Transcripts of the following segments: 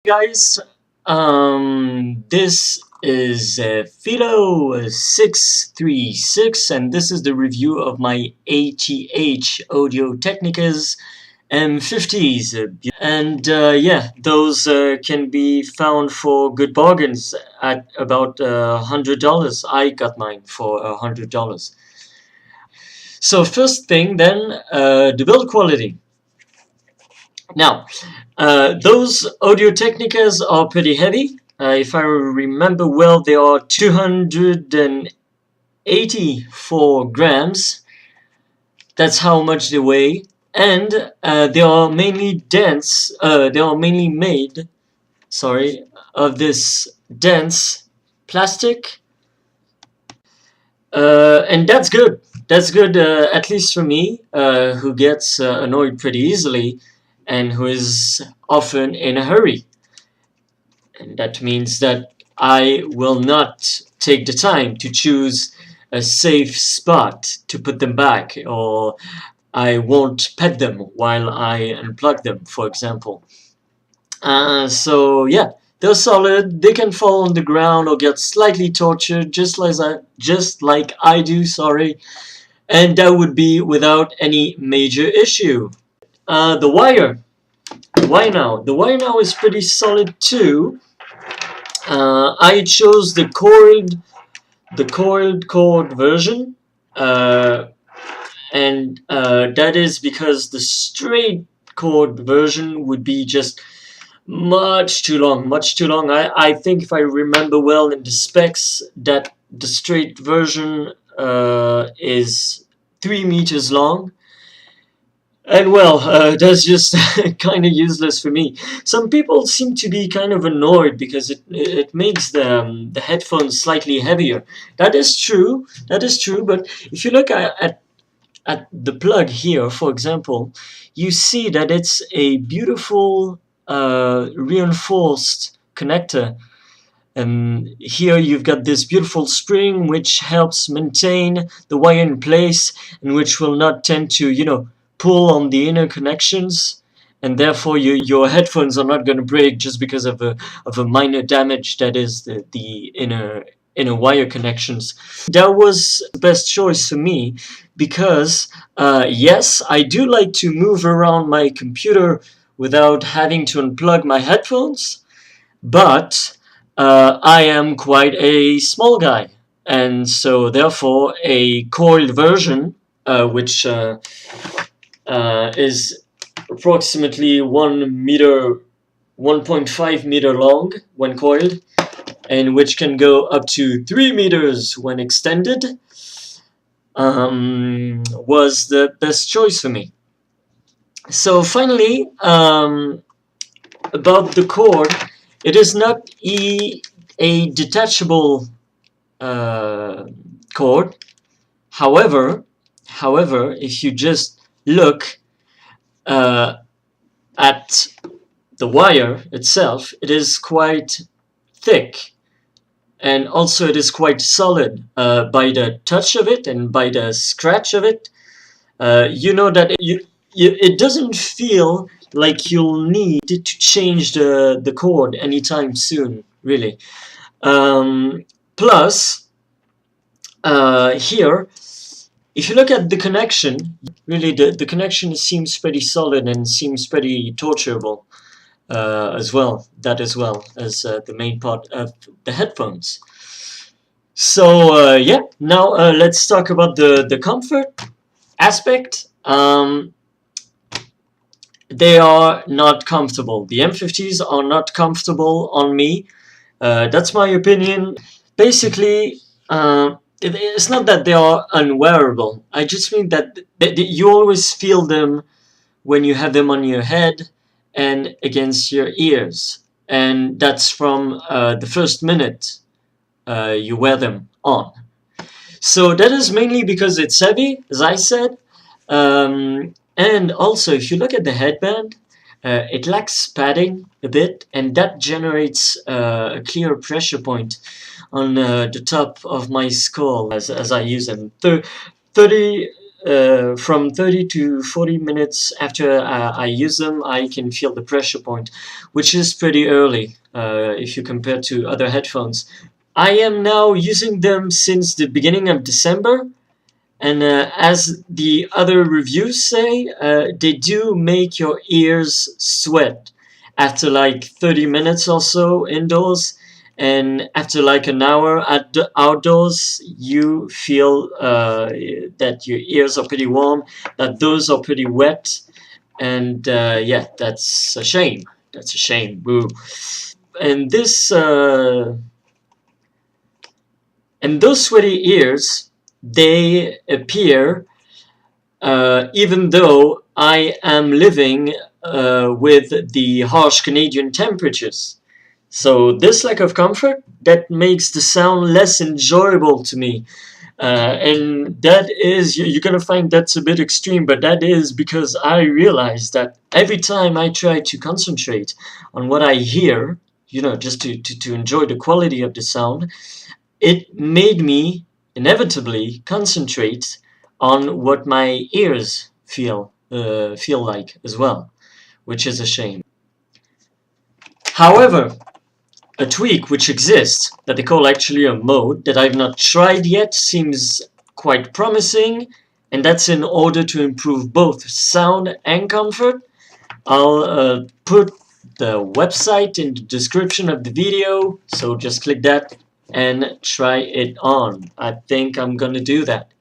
Guys, this is Philo636 and this is the review of my ATH Audio-Technica's M50s. And yeah, those can be found for good bargains at about $100. I got mine for $100. So first thing then, the build quality. Now, those Audio-Technicas are pretty heavy. If I remember well, they are 284 grams. That's how much they weigh. And they are mainly dense. They are mainly made, of this dense plastic. And that's good. That's good, at least for me, who gets annoyed pretty easily and who is often in a hurry. And that means that I will not take the time to choose a safe spot to put them back, or I won't pet them while I unplug them, for example. So yeah, they're solid. They can fall on the ground or get slightly tortured, just like I do. Sorry, and that would be without any major issue. The wire. Why now? The wire now is pretty solid too. I chose the coiled cord version, and that is because the straight cord version would be just much too long. I think if I remember well in the specs that the straight version is 3 meters long. And well, that's just kind of useless for me. Some people seem to be kind of annoyed because it makes the headphones slightly heavier. That is true. But if you look at the plug here, for example, you see that it's a beautiful reinforced connector. And here you've got this beautiful spring which helps maintain the wire in place and which will not tend to, pull on the inner connections, and therefore your headphones are not going to break just because of a minor damage that is the inner wire connections. That was the best choice for me because yes, I do like to move around my computer without having to unplug my headphones, but I am quite a small guy, and so therefore a coiled version, which is approximately 1.5 meter long when coiled, and which can go up to 3 meters when extended, was the best choice for me. So finally, about the cord, it is not a detachable cord. However, if you just look at the wire itself, it is quite thick, and also it is quite solid by the touch of it and by the scratch of it. You know that it doesn't feel like you'll need to change the cord anytime soon, really. Plus, here, if you look at the connection, really the connection seems pretty solid and seems pretty torturable as well as the main part of the headphones. So yeah, now let's talk about the comfort aspect. They are not comfortable. The M50s are not comfortable on me. That's my opinion. Basically, it's not that they are unwearable. I just mean that you always feel them when you have them on your head and against your ears. And that's from the first minute you wear them on. So that is mainly because it's heavy, as I said. And also, if you look at the headband, it lacks padding a bit, and that generates a clear pressure point on the top of my skull as I use them. 30 from 30 to 40 minutes after I use them, I can feel the pressure point, which is pretty early if you compare to other headphones. I am now using them since the beginning of December, and as the other reviews say, they do make your ears sweat after like 30 minutes or so indoors, and after like an hour outdoors, you feel that your ears are pretty warm, that those are pretty wet, and yeah, that's a shame. That's a shame. Boo. And this and those sweaty ears, they appear even though I am living with the harsh Canadian temperatures. So this lack of comfort, that makes the sound less enjoyable to me. And that is, you're gonna find that's a bit extreme, but that is because I realize that every time I try to concentrate on what I hear, you know, just to enjoy the quality of the sound, it made me inevitably concentrate on what my ears feel like as well, which is a shame. However, a tweak which exists that they call actually a mode that I've not tried yet seems quite promising, and that's in order to improve both sound and comfort. I'll put the website in the description of the video, so just click that and try it on. I think I'm gonna do that.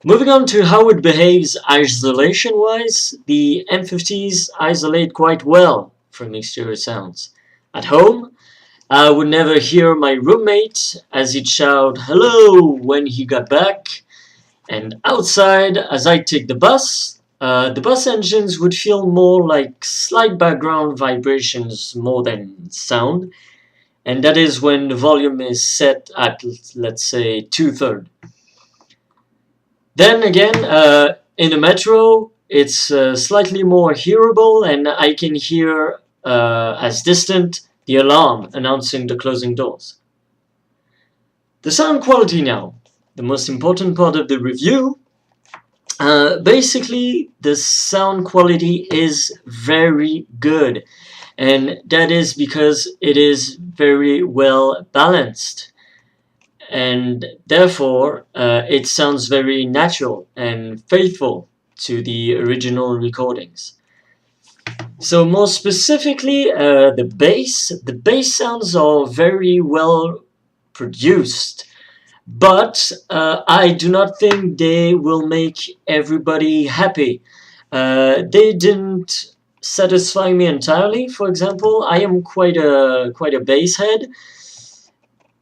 Moving on to how it behaves isolation-wise, the M50s isolate quite well from exterior sounds. At home, I would never hear my roommate as he'd shout hello when he got back, and outside, as I take the bus engines would feel more like slight background vibrations more than sound, and that is when the volume is set at, let's say, 2/3. Then again, in the metro, it's slightly more hearable, and I can hear as distant the alarm announcing the closing doors. The sound quality now, the most important part of the review. Basically, the sound quality is very good, and that is because it is very well balanced, and therefore it sounds very natural and faithful to the original recordings. So more specifically, the bass sounds are very well produced, but I do not think they will make everybody happy. They didn't satisfy me entirely. For example, I am quite a bass head,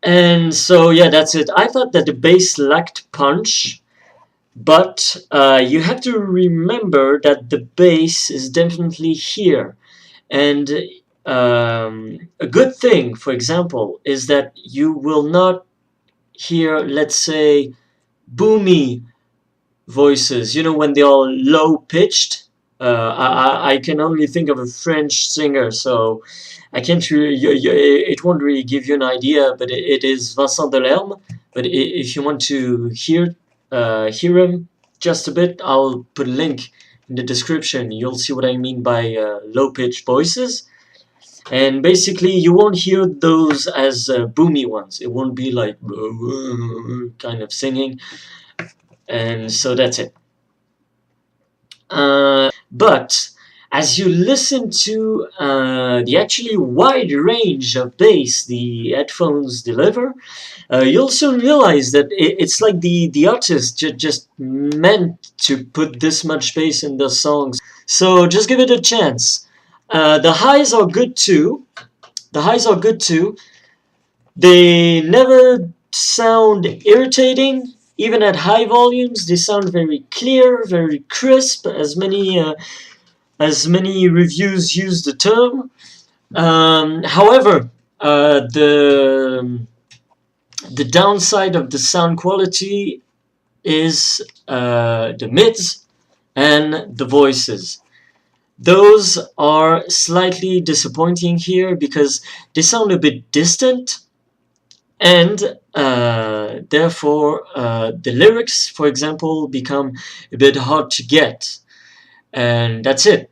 and so yeah, that's it. I thought that the bass lacked punch, but you have to remember that the bass is definitely here. And a good thing, for example, is that you will not hear, let's say, boomy voices, you know, when they are low pitched. I can only think of a French singer, so I can't really, it won't really give you an idea, but it is Vincent Delerme. But if you want to hear him just a bit, I'll put a link in the description. You'll see what I mean by low-pitched voices. And basically, you won't hear those as boomy ones. It won't be like kind of singing. And so that's it. But as you listen to the actually wide range of bass the headphones deliver, you'll soon realize that it's like the artist just meant to put this much bass in their songs. So just give it a chance. The highs are good too. They never sound irritating. Even at high volumes, they sound very clear, very crisp, as many reviews use the term. However, the downside of the sound quality is the mids and the voices. Those are slightly disappointing here because they sound a bit distant, and Therefore, the lyrics, for example, become a bit hard to get. And that's it.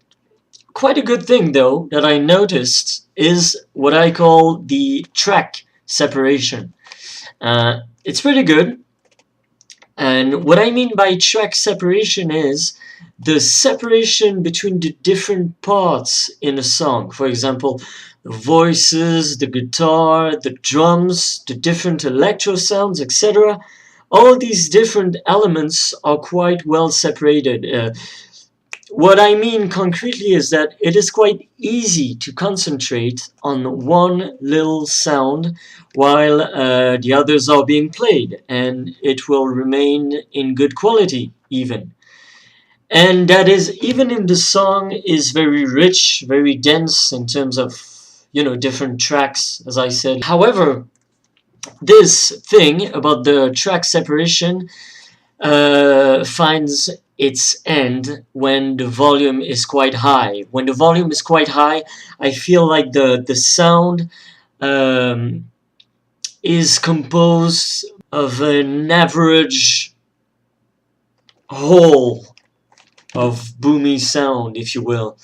Quite a good thing, though, that I noticed is what I call the track separation. It's pretty good. And what I mean by track separation is the separation between the different parts in a song. For example, the voices, the guitar, the drums, the different electro sounds, etc. All these different elements are quite well separated. What I mean concretely is that it is quite easy to concentrate on one little sound while the others are being played, and it will remain in good quality even. And that is, even if the song is very rich, very dense in terms of, different tracks, as I said. However, this thing about the track separation finds its end when the volume is quite high. When the volume is quite high, I feel like the sound um, is composed of an average whole of boomy sound, if you will.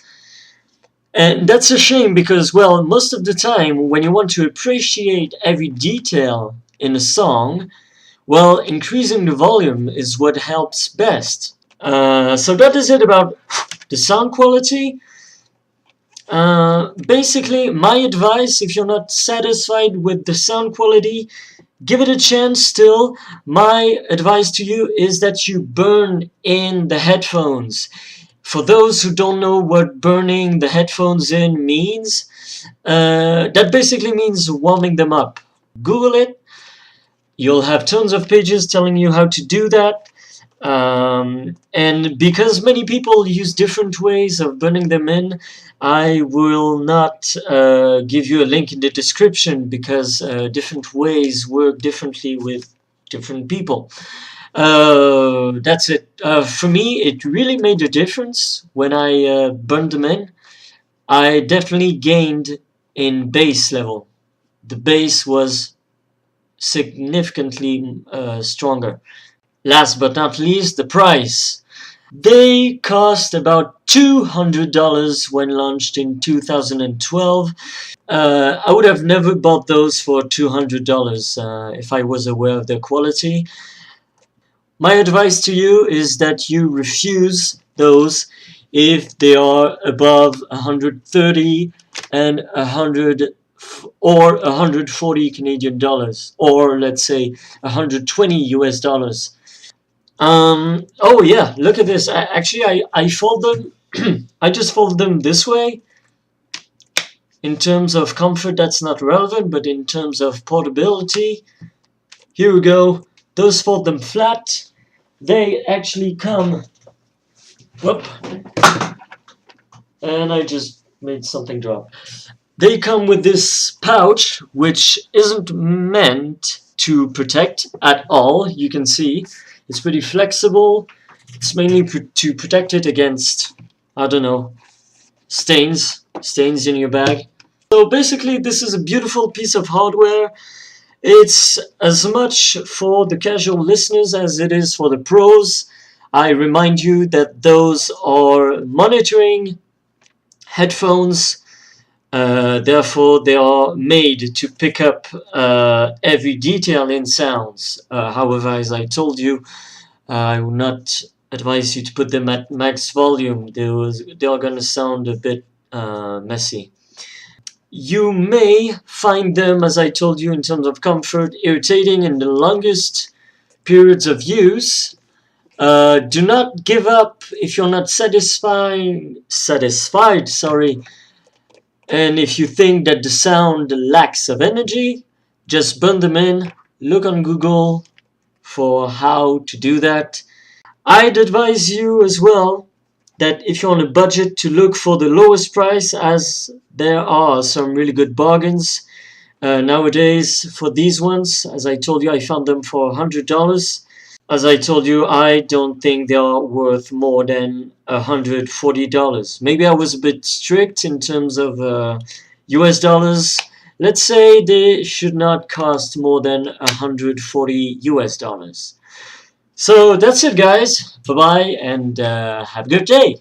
And that's a shame because, well, most of the time when you want to appreciate every detail in a song, well, increasing the volume is what helps best. So that is it about the sound quality. Basically, my advice, if you're not satisfied with the sound quality, give it a chance still. My advice to you is that you burn in the headphones. For those who don't know what burning the headphones in means, that basically means warming them up. Google it. You'll have tons of pages telling you how to do that. And because many people use different ways of burning them in, I will not give you a link in the description because different ways work differently with different people. That's it. For me, it really made a difference when I burned them in. I definitely gained in bass level. The bass was significantly stronger. Last but not least, the price. They cost about $200 when launched in 2012. I would have never bought those for $200 if I was aware of their quality. My advice to you is that you refuse those if they are above 130 and 100 or 140 Canadian dollars, or let's say 120 US dollars. Oh yeah, look at this. I fold them. I just fold them this way. In terms of comfort, that's not relevant, but in terms of portability, here we go. Those fold them flat. They actually come. Whoop. And I just made something drop. They come with this pouch, which isn't meant to protect at all. You can see it's pretty flexible. It's mainly to protect it against, I don't know, stains in your bag. So basically, this is a beautiful piece of hardware. It's as much for the casual listeners as it is for the pros. I remind you that those are monitoring headphones. Therefore, they are made to pick up every detail in sounds. However, as I told you, I would not advise you to put them at max volume. They are going to sound a bit messy. You may find them, as I told you, in terms of comfort, irritating in the longest periods of use. Do not give up if you're not satisfied, and if you think that the sound lacks of energy, just burn them in. Look on Google for how to do that. I'd advise you as well that if you're on a budget to look for the lowest price, as there are some really good bargains nowadays for these ones. As I told you, I found them for $100. As I told you, I don't think they are worth more than $140. Maybe I was a bit strict in terms of US dollars. Let's say they should not cost more than 140 US dollars. So that's it, guys. Bye bye, and have a good day.